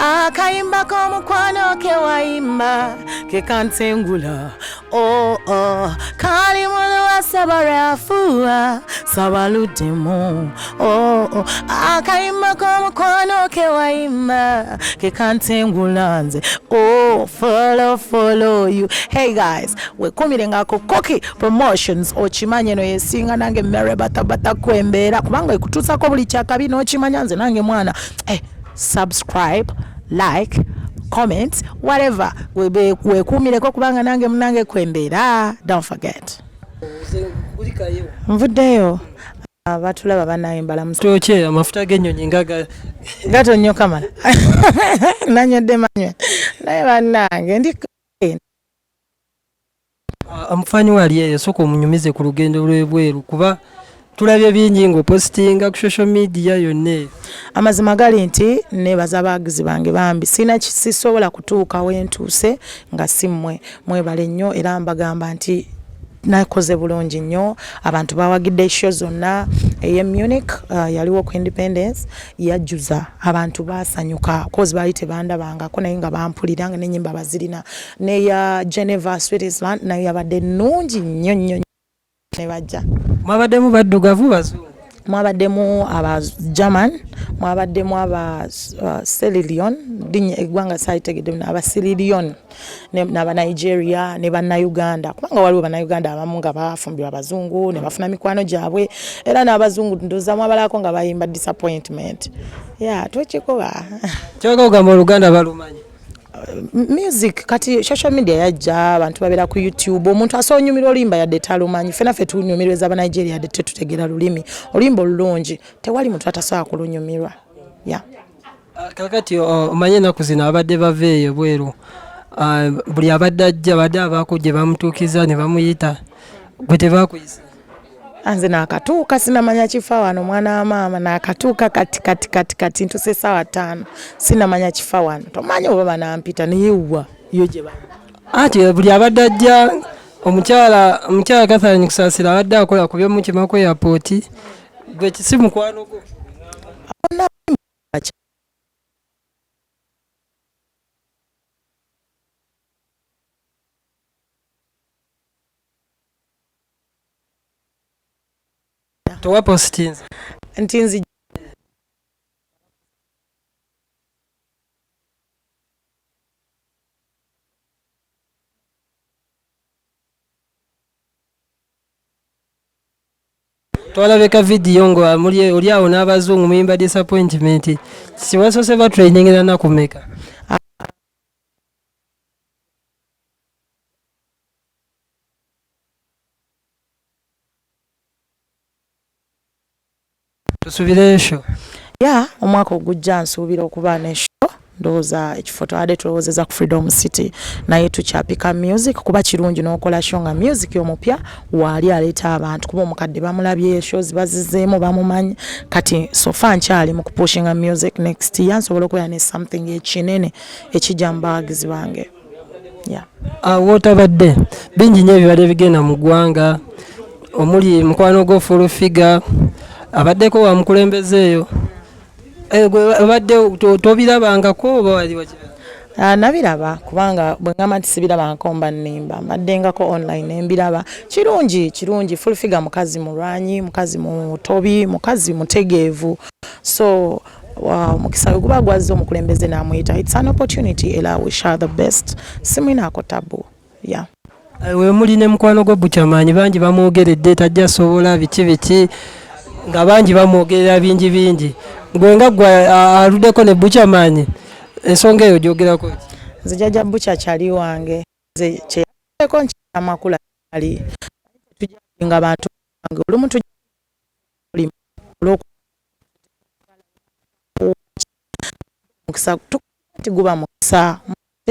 akayimba k'omukwano ke wayimba ke kantengula kali muno sabarafua sabaludemu akayimba k'omukwano ke wayimba ke kantengula nze follow you. Hey guys, wekumire ngako Koki Promotions ochimanye no yesinga nange mere bata kwembera kubanga ikutusako buli kyakabi no chimanya nze nange mwana subscribe, like, comment, whatever. Wekumireko kubanga nange kwembera. Don't forget. Mvudeyo batulaba banayembala mutoche amafuta g'ennyonyi ngaga gato nnyo kamala nanyodde manywe naye bannange ndi amufanyi wali eyo soko munyumize ku lugendo lw'ebweru kuba tulabye bingi ngo postinga ku social media yonne. Amazima gali nti nebaza abagizi bange bambi sina kisisobola kutuuka wentuuse nga simmwe mwebale nnyo era mbagamba nti nakoze bulungi nnyo abantu bawagidde show zonna eye Munich yaliwo ku Independence yajjuza abantu basanyuka cause bali tebandabanga ko naye nga bampuliranga n'ennyimba bazirina ne ya Geneva Switzerland nayo yabadde nnungi nnyo ne bajja mwabaddemu baddugavu bazungu mwabaddemu aba German mwabaddemu aba Sierra Leone eggwanga saayitegedde aba Sierra Leone n'aba Nigeria ne banna Uganda kubanga waliwo banna Uganda abamu nga bafumbirwa abazungu ne bafuna mikwano gyabwe era n'abazungu ndoza mwabalako nga bayimba disappointment twekikoba kyoga ogamba Oluganda balumanyi music kati social media yajja abantu babera ku YouTube omuntu asonyumira olimba yadde talumanyi fena fe tunyumirweza aba Nigeria yadde tetutegera lulimi olimba olulungi tewali muntu atasobola kulunyumirwa kakati omanye ennaku zino abadde baveeyo bweru buli abadde ajja badde abaako gye bamutuukiza ne bamuyita gwe tebakuyisa anze nakatuuka sinamanya kifa wano mwana wa maama nakatuuka kati ntuse sawa 5 sinamanya kifa wano tomanyi oba banampita neyewa yo gye bali ati buli abadde ajja omukyala Catherine Kusasira abadde akola ku by'omukima ku airport gwe kisimu kwano go towa postinze ntinzi twalabeka video ngo oli awo n'abazungu muyimba disappointment siwasose ba training na kumeka tusubire show omwaka ogujja nsuubira okuba ne show ndowooza ekifoto ade tulowoozeza ku Freedom City naye tukyapika music kuba kirungi n'okola show nga music omupya waali aleeta abantu kuba omukadde bamulabye shows bazizeemu bamumanyi kati sofa nkyali mu kupushinga music next year nsobola okubeera ne something ekinene ekijja mu bawagizi bange wootabadde bingi nnyo ebibadde bigenda mu ggwanga omuli mukwano gwo full figure abaddeko wa mukulembeze eyo abadde tobirabangako oba wali wakira nabiraba kubanga bwe ngamba nti sibirabangako mba nnimba mbaddengako online embiraba kirungi full figure mukazi mulwanyi mukazi mutobi mukazi mutegeevu so mukisa guba gwazze omukulembeze namuyita it's an opportunity era wish her the best simwinaako tabu we muli ne mukwano gwo Buchamanyi bangi bamwogeredde tajja sobola biki nga bangi bamwogerera bingi gwe nga gwe aluddeko ne Buchamanyi ensonga eyo gyogerako nze jjajja Bucha kyali wange nze kyeko amakula ali tujja abantu wange olumu tujja mukisa guba mukisa